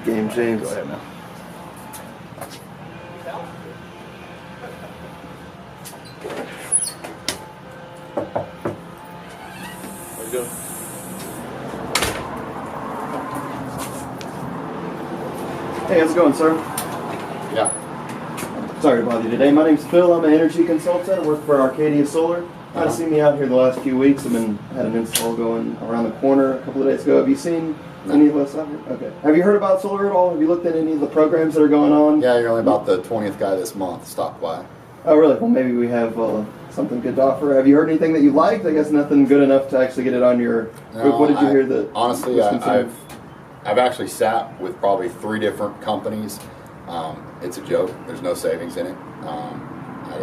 Good game, James. Go ahead, man. How you doing? Hey, how's it going, sir? Yeah. Sorry to bother you today. My name's Phil. I'm an energy consultant. I work for Arcadia Solar. I've seen me out here the last few weeks. Had an install going around the corner a couple of days ago. Have you seen any of us out here? Okay. Have you heard about solar at all? Have you looked at any of the programs that are going on? Yeah, you're only about the 20th guy this month. Stop by. Oh, really? Well, maybe we have something good to offer. Have you heard anything that you liked? I guess nothing good enough to actually get it on your group. What did you hear that? Honestly, I've actually sat with probably 3 different companies. It's a joke. There's no savings in it.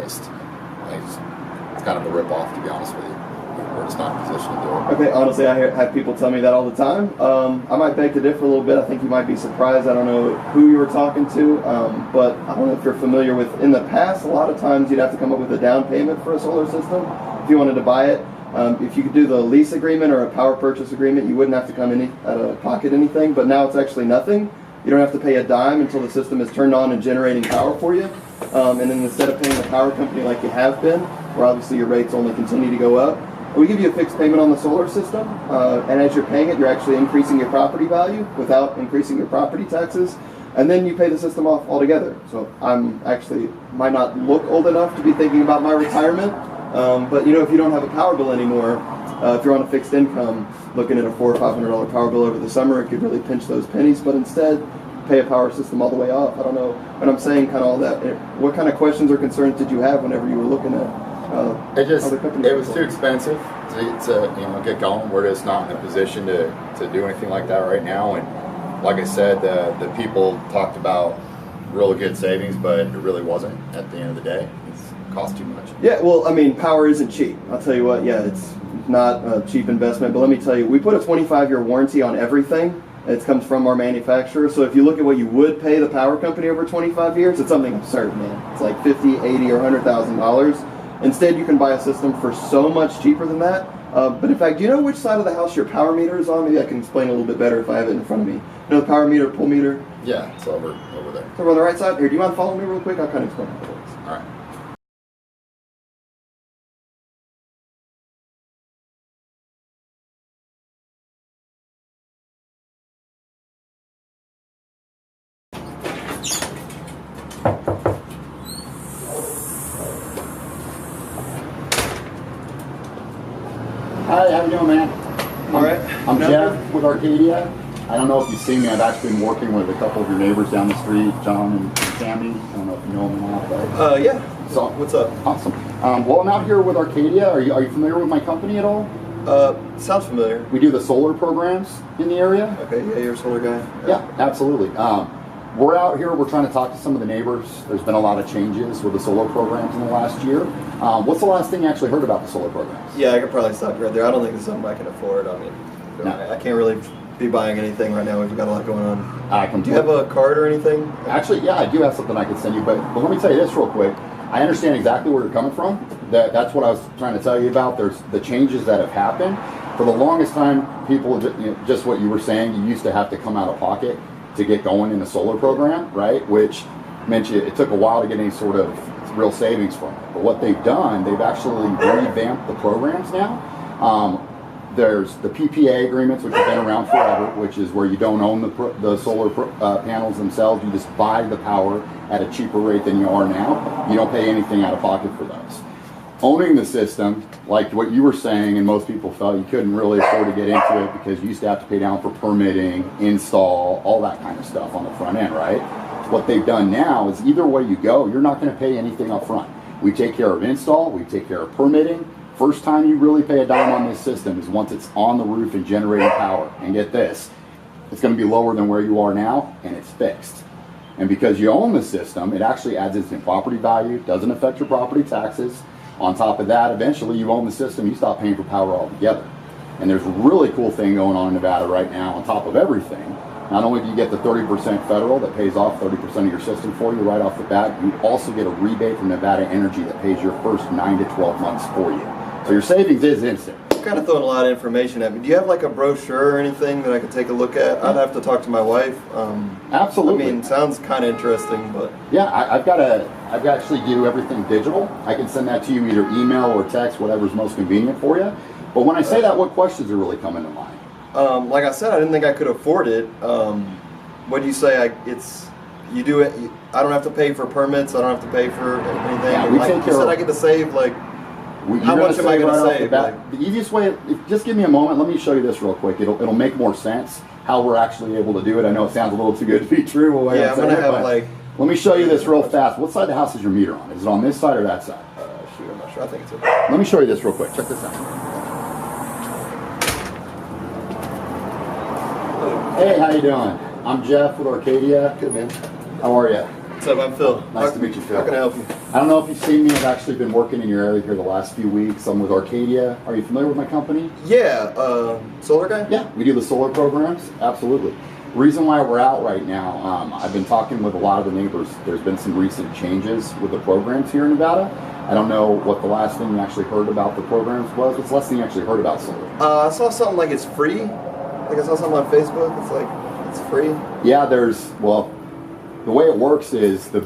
It's kind of a rip-off, to be honest with you. We're just not in a position to do it. Okay, honestly, I have people tell me that all the time. I might beg to differ a little bit. I think you might be surprised. I don't know who you were talking to, but I don't know if you're familiar with, in the past, a lot of times you'd have to come up with a down payment for a solar system if you wanted to buy it. If you could do the lease agreement or a power purchase agreement, you wouldn't have to come out of pocket anything, but now it's actually nothing. You don't have to pay a dime until the system is turned on and generating power for you. And then instead of paying the power company like you have been, where obviously your rates only continue to go up, we give you a fixed payment on the solar system, and as you're paying it, you're actually increasing your property value without increasing your property taxes, and then you pay the system off altogether. So I'm actually, might not look old enough to be thinking about my retirement, but you know, if you don't have a power bill anymore, if you're on a fixed income, looking at a $400 or $500 power bill over the summer, it could really pinch those pennies, but instead, pay a power system all the way off. I don't know, when I'm saying kind of all that, what kind of questions or concerns did you have whenever you were looking at it was too expensive to get going. We're just not in a position to do anything like that right now. And like I said, the people talked about really good savings, but it really wasn't at the end of the day. It cost too much. Yeah, well, I mean, power isn't cheap. I'll tell you what, yeah, it's not a cheap investment, but let me tell you, we put a 25-year warranty on everything. It comes from our manufacturer. So if you look at what you would pay the power company over 25 years, it's something absurd, man. It's like $50, $80, or $100,000. Instead, you can buy a system for so much cheaper than that. But in fact, do you know which side of the house your power meter is on? Maybe I can explain a little bit better if I have it in front of me. You know the power meter, pull meter? Yeah, it's over there. It's over on the right side? Here, do you mind following me real quick? I'll kind of explain how it works. All right. Hi, how you doing, man? All right. I'm Jeff with Arcadia. I don't know if you've seen me. I've actually been working with a couple of your neighbors down the street, John and Sammy. I don't know if you know them or not, but yeah. So what's up? Awesome. Well, I'm out here with Arcadia. Are you familiar with my company at all? Sounds familiar. We do the solar programs in the area. Okay, yeah, you're a solar guy. Yeah, absolutely. We're out here. We're trying to talk to some of the neighbors. There's been a lot of changes with the solar programs in the last year. What's the last thing you actually heard about the solar programs? Yeah, I could probably stop you right there. I don't think it's something I can afford. I mean, no. I can't really be buying anything right now. We've got a lot going on. Do you have a card or anything? Actually, yeah, I do have something I could send you. But let me tell you this real quick. I understand exactly where you're coming from. That's what I was trying to tell you about. There's the changes that have happened. For the longest time, people, just what you were saying, you used to have to come out of pocket to get going in a solar program, right? Which meant it took a while to get any sort of real savings from it. But what they've done, they've actually revamped the programs now. There's the PPA agreements, which have been around forever, which is where you don't own the solar panels themselves. You just buy the power at a cheaper rate than you are now. You don't pay anything out of pocket for those. Owning the system, like what you were saying, and most people felt you couldn't really afford to get into it because you used to have to pay down for permitting, install, all that kind of stuff on the front end, right? What they've done now is either way you go, you're not going to pay anything up front. We take care of install, we take care of permitting. First time you really pay a dime on this system is once it's on the roof and generating power. And get this, it's going to be lower than where you are now, and it's fixed. And because you own the system, it actually adds instant property value, doesn't affect your property taxes. On top of that, eventually you own the system, you stop paying for power altogether. And there's a really cool thing going on in Nevada right now on top of everything. Not only do you get the 30% federal that pays off 30% of your system for you right off the bat, you also get a rebate from Nevada Energy that pays your first 9 to 12 months for you. So your savings is instant. kind of throwing a lot of information at me. Do you have like a brochure or anything that I could take a look at? I'd have to talk to my wife. Absolutely. I mean, sounds kind of interesting, but yeah, I've actually do everything digital. I can send that to you either email or text, whatever's most convenient for you. But when I say that, what questions are really coming to mind? Like I said, I didn't think I could afford it. What do you say? You do it. I don't have to pay for permits. I don't have to pay for anything. Yeah, we like, take care you said of. I get to save like. How much am I going to save? The easiest way, just give me a moment. Let me show you this real quick. It'll make more sense how we're actually able to do it. I know it sounds a little too good to be true. Yeah, I'm going to have like. Let me show you this real fast. What side of the house is your meter on? Is it on this side or that side? Shoot, I'm not sure. I think it's. Let me show you this real quick. Check this out. Hey, how you doing? I'm Jeff with Arcadia. Good, man. How are you? What's up? I'm Phil. Nice to meet you, Phil. How can I help you? I don't know if you've seen me. I've actually been working in your area here the last few weeks. I'm with Arcadia. Are you familiar with my company? Yeah, solar guy? Yeah, we do the solar programs. Absolutely. Reason why we're out right now, I've been talking with a lot of the neighbors. There's been some recent changes with the programs here in Nevada. I don't know what the last thing you actually heard about the programs was. What's the last thing you actually heard about solar? I saw something like it's free. Like I saw something on Facebook. It's like, it's free. Yeah, the way it works is the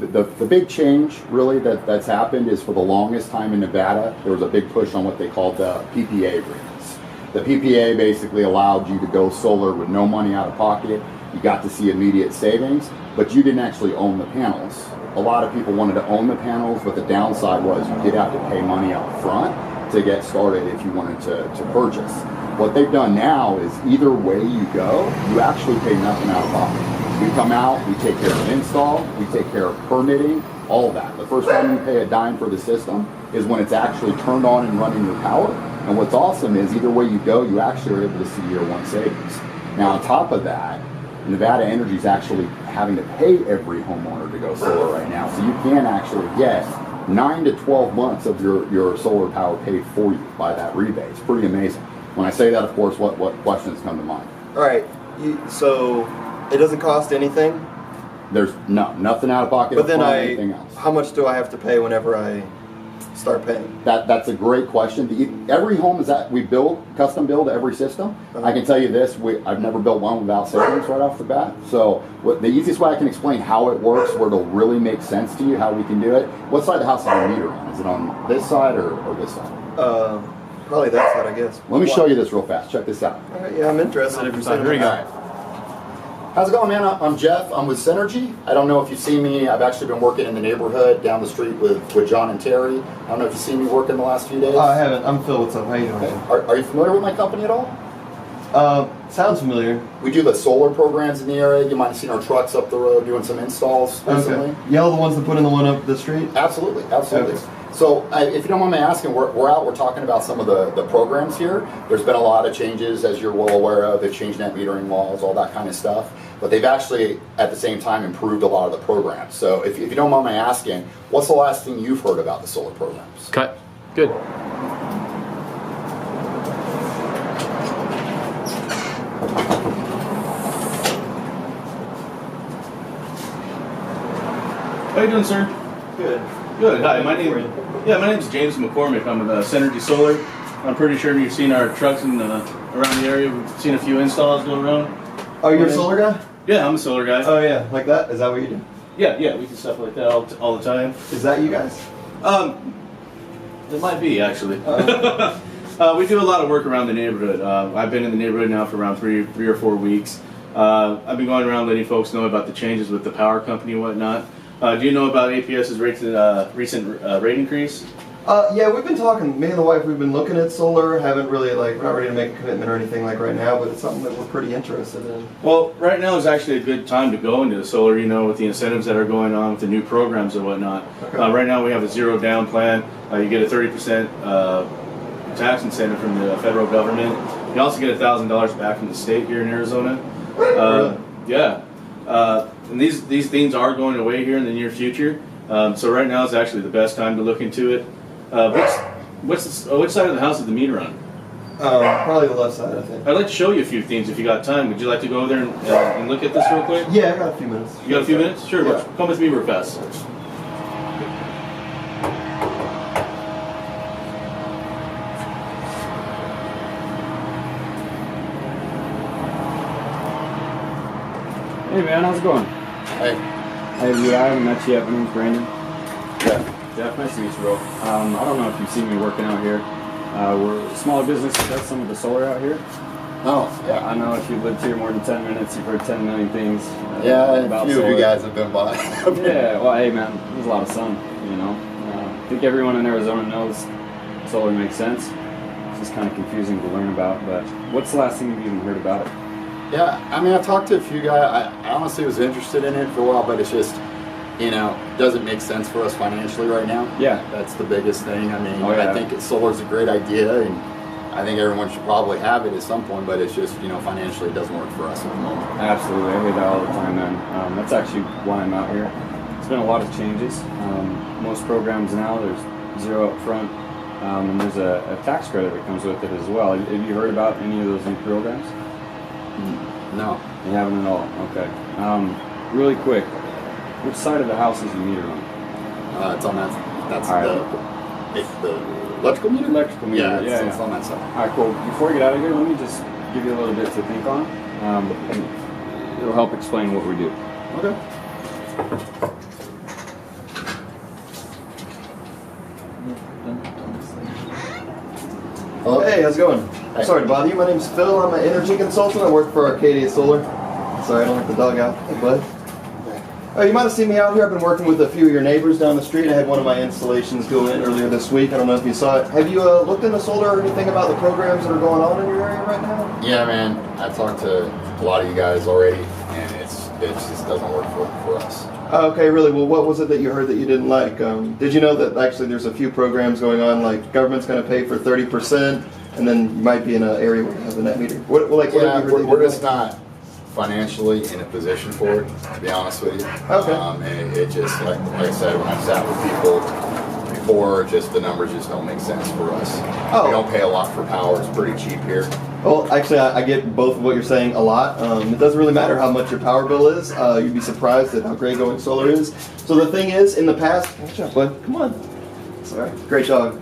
big change really that's happened is for the longest time in Nevada, there was a big push on what they called the PPA agreements. The PPA basically allowed you to go solar with no money out of pocket. You got to see immediate savings, but you didn't actually own the panels. A lot of people wanted to own the panels, but the downside was you did have to pay money up front to get started if you wanted to purchase. What they've done now is either way you go, you actually pay nothing out of pocket. We come out, we take care of install, we take care of permitting, all of that. The first time you pay a dime for the system is when it's actually turned on and running your power. And what's awesome is either way you go, you actually are able to see year one savings. Now on top of that, Nevada Energy is actually having to pay every homeowner to go solar right now. So you can actually get 9 to 12 months of your solar power paid for you by that rebate. It's pretty amazing. When I say that, of course, what questions come to mind? All right. So it doesn't cost anything? There's nothing out of pocket. But then anything else. How much do I have to pay whenever I start paying? That's a great question. Every home is that we build, custom build every system. I can tell you this, I've never built one without savings right off the bat. So the easiest way I can explain how it works, where it'll really make sense to you, how we can do it. What side of the house is the meter on? Is it on this side or this side? Probably that side, I guess. Let me show you this real fast. Check this out. All right, yeah, I'm interested. If you're saying Here we go. How's it going, man? I'm Jeff. I'm with Synergy. I don't know if you've seen me. I've actually been working in the neighborhood down the street with John and Terry. I don't know if you've seen me working the last few days. I haven't. I'm Phil. What's up? How you doing? Okay. Are you familiar with my company at all? Sounds familiar. We do the solar programs in the area. You might have seen our trucks up the road doing some installs recently. Okay. Y'all the ones that put in the one up the street? Absolutely. Okay. So if you don't mind me asking, we're out, we're talking about some of the programs here. There's been a lot of changes, as you're well aware of. They've changed net metering laws, all that kind of stuff. But they've actually, at the same time, improved a lot of the programs. So if you don't mind me asking, what's the last thing you've heard about the solar programs? Cut. Good. How you doing, sir? Good. Good. Hi, my name's James McCormick. I'm with Synergy Solar. I'm pretty sure you've seen our trucks around the area. We've seen a few installs go around. Oh, you're a solar guy? Yeah, I'm a solar guy. Oh, yeah. Like that? Is that what you do? Yeah, we do stuff like that all the time. Is that you guys? It might be, actually. We do a lot of work around the neighborhood. I've been in the neighborhood now for around three or 4 weeks. I've been going around letting folks know about the changes with the power company and whatnot. Do you know about APS's recent rate increase? Yeah, we've been talking. Me and the wife, we've been looking at solar. Haven't really, we're not ready to make a commitment or anything like right now, but it's something that we're pretty interested in. Well, right now is actually a good time to go into the solar, with the incentives that are going on with the new programs and whatnot. Okay. Right now we have a zero down plan. You get a 30% tax incentive from the federal government. You also get $1,000 back from the state here in Arizona. Really? Yeah. And these things are going away here in the near future. So right now is actually the best time to look into it. Which side of the house is the meter on? Probably the left side, I think. I'd like to show you a few things if you got time. Would you like to go over there and look at this real quick? Yeah, I got a few minutes. You got a few minutes? Sure. Yeah. Come with me real fast. Hey man, how's it going? Hey. Hey, I haven't met you yet. My name's Brandon. Yeah. Jeff, nice to meet you, bro. I don't know if you've seen me working out here. We're a small business that does some of the solar out here. Oh, yeah. I know if you've lived here more than 10 minutes, you've heard 10 million things. Yeah, a few solar. of you guys have been by. Yeah, well, hey man, there's a lot of sun, you know. I think everyone in Arizona knows solar makes sense. It's just kind of confusing to learn about, but what's the last thing you've even heard about it? Yeah, I mean, I talked to a few guys. I honestly was interested in it for a while, but it's just, you know, doesn't make sense for us financially right now. Yeah. That's the biggest thing. I mean, yeah. I think solar's a great idea, and I think everyone should probably have it at some point, but it's just, you know, financially it doesn't work for us at the moment. Absolutely, I hear that all the time, man. That's actually why I'm out here. There's been a lot of changes. Most programs now, there's zero up front, and there's a tax credit that comes with it as well. Have you heard about any of those new programs? No. You haven't at all? Okay. Really quick, which side of the house is your meter on? It's on that. That's All it's the electrical meter? Electrical meter, Yeah, it's on that side. All right, cool. Before we get out of here, let me just give you a little bit to think on. And it'll help explain what we do. Okay. Hello. Hey, how's it going? Hey. Sorry to bother you. My name's Phil. I'm an energy consultant. I work for Arcadia Solar. Sorry, I don't let the dog out. Hey, bud. You might have seen me out here. I've been working with a few of your neighbors down the street. I had one of my installations go in earlier this week. I don't know if you saw it. Have you looked into solar or anything about the programs that are going on in your area right now? Yeah, man. I talked to a lot of you guys already, and it just doesn't work for us. Okay, really? Well, what was it that you heard that you didn't like? Did you know that actually there's a few programs going on, like government's going to pay for 30%, and then you might be in an area where you have the net meter? What have you heard that you we're didn't just like? not financially in a position for it, to be honest with you. Okay. And it just, like I said, when I've sat with people before, just the numbers just don't make sense for us. Oh. We don't pay a lot for power. It's pretty cheap here. Well, actually, I get both of what you're saying a lot. It doesn't really matter how much your power bill is. You'd be surprised at how great going solar is. So the thing is, in the past, watch out, bud. Come on. Sorry. Great dog.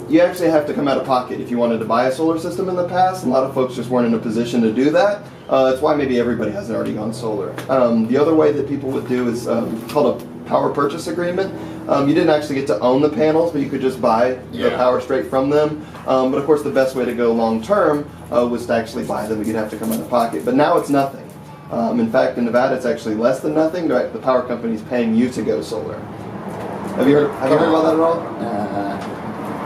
You actually have to come out of pocket if you wanted to buy a solar system in the past. A lot of folks just weren't in a position to do that. That's why maybe everybody hasn't already gone solar. The other way that people would do is called a power purchase agreement. You didn't actually get to own the panels, but you could just buy the power straight from them. But of course, the best way to go long term was to actually buy them. You'd have to come out of pocket. But now it's nothing. In fact, in Nevada, it's actually less than nothing. The power company's paying you to go solar. Have you heard about that at all?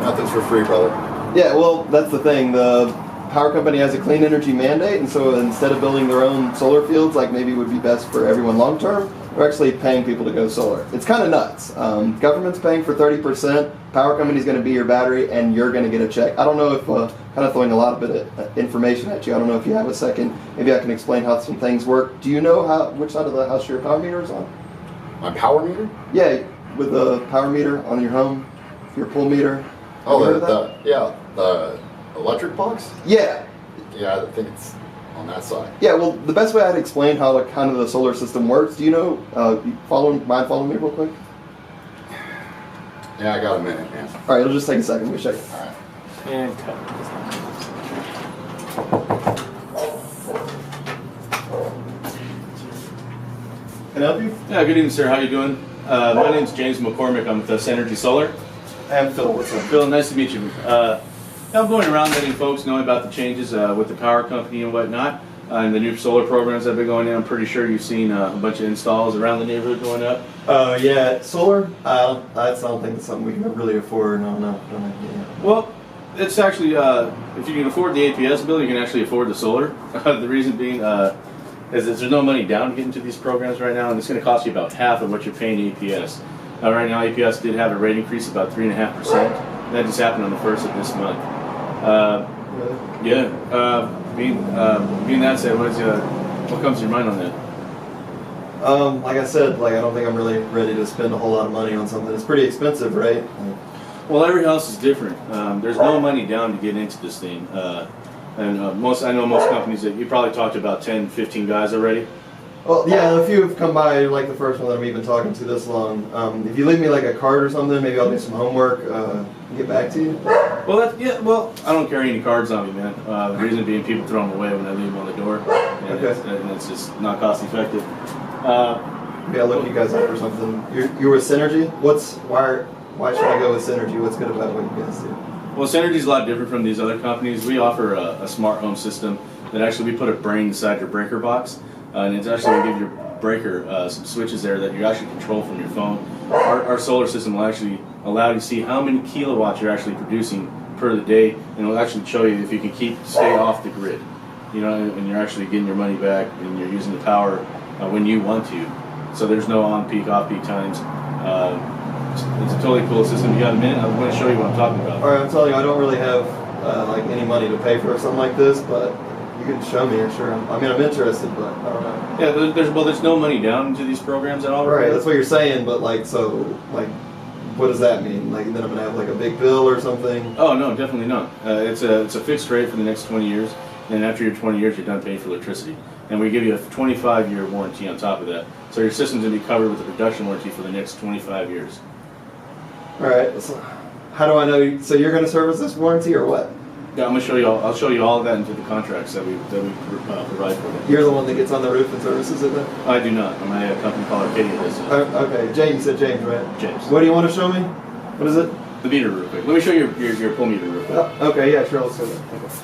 Nothing's for free, brother. Yeah, well, that's the thing. The power company has a clean energy mandate, and so instead of building their own solar fields, like maybe would be best for everyone long term, they're actually paying people to go solar. It's kind of nuts. Government's paying for 30%, power company's going to be your battery, and you're going to get a check. I don't know if, kind of throwing a lot of bit of information at you, I don't know if you have a second. Maybe I can explain how some things work. Do you know which side of the house your power meter is on? My power meter? Yeah, with the power meter on your home, your pool meter. Oh, the electric box? Yeah. Yeah, I think it's on that side. Yeah, well, the best way I'd explain how kind of the solar system works, do you know, mind following me real quick? Yeah, I got a minute, man. All right, it'll just take a second. Let me check it. All right. And cut. Can I help you? Yeah, good evening, sir. How you doing? My name's James McCormick. I'm with us Energy Solar. I'm Phil. What's up? Phil, nice to meet you. I'm going around letting folks know about the changes with the power company and whatnot, and the new solar programs that have been going in. I'm pretty sure you've seen a bunch of installs around the neighborhood going up. Yeah, solar. I don't think it's something we can really afford. No. Well, it's actually if you can afford the APS bill, you can actually afford the solar. The reason being is that there's no money down to get into these programs right now, and it's going to cost you about half of what you're paying APS. Right now, APS did have a rate increase of about 3.5%. That just happened on the 1st of this month. Really? Yeah. Being that said, what comes to your mind on that? Like I said, I don't think I'm really ready to spend a whole lot of money on something. It's pretty expensive, right? Well, every house is different. There's no money down to get into this thing. I know most companies that you probably talked to about 10, 15 guys already. Well, yeah, a few have come by, like the first one that I'm even talking to this long. If you leave me a card or something, maybe I'll do some homework. get back to you? Well, well, I don't carry any cards on me, man. The reason being, people throw them away when I leave them on the door, and, Okay. it's just not cost effective. Maybe I'll look you guys up or something. You're with Synergy? Why should I go with Synergy? What's good about what you guys do? Well, Synergy's a lot different from these other companies. We offer a smart home system that actually we put a brain inside your breaker box, and it's actually going to give your breaker some switches there that you actually control from your phone. Our solar system will actually allow you to see how many kilowatts you're actually producing per the day, and it'll actually show you if you can stay off the grid. You know, and you're actually getting your money back, and you're using the power when you want to. So there's no on-peak, off-peak times. It's a totally cool system. You got a minute? I want to show you what I'm talking about. All right, I'm telling you, I don't really have like any money to pay for something like this, but you can show me. Sure. I'm interested, but I don't know. Yeah, there's no money down into these programs at all. Right, that's what you're saying, but like, what does that mean? Like, then I'm gonna have like a big bill or something? Oh no, definitely not. It's a fixed rate for the next 20 years, and after your 20 years, you're done paying for electricity. And we give you a 25-year warranty on top of that. So your system's gonna be covered with a production warranty for the next 25 years. All right. So how do I know? So you're gonna service this warranty or what? Yeah, I'm gonna show you all. I'll show you all of that into the contracts that we provide for them. You're the one that gets on the roof and services it then? I do not. I'm a company called Arcadia does it. Okay, James. You said James, right? James. What do you want to show me? What is it? The meter real quick. Let me show you your pull meter real quick. Okay, yeah, sure. Let's go there. Okay.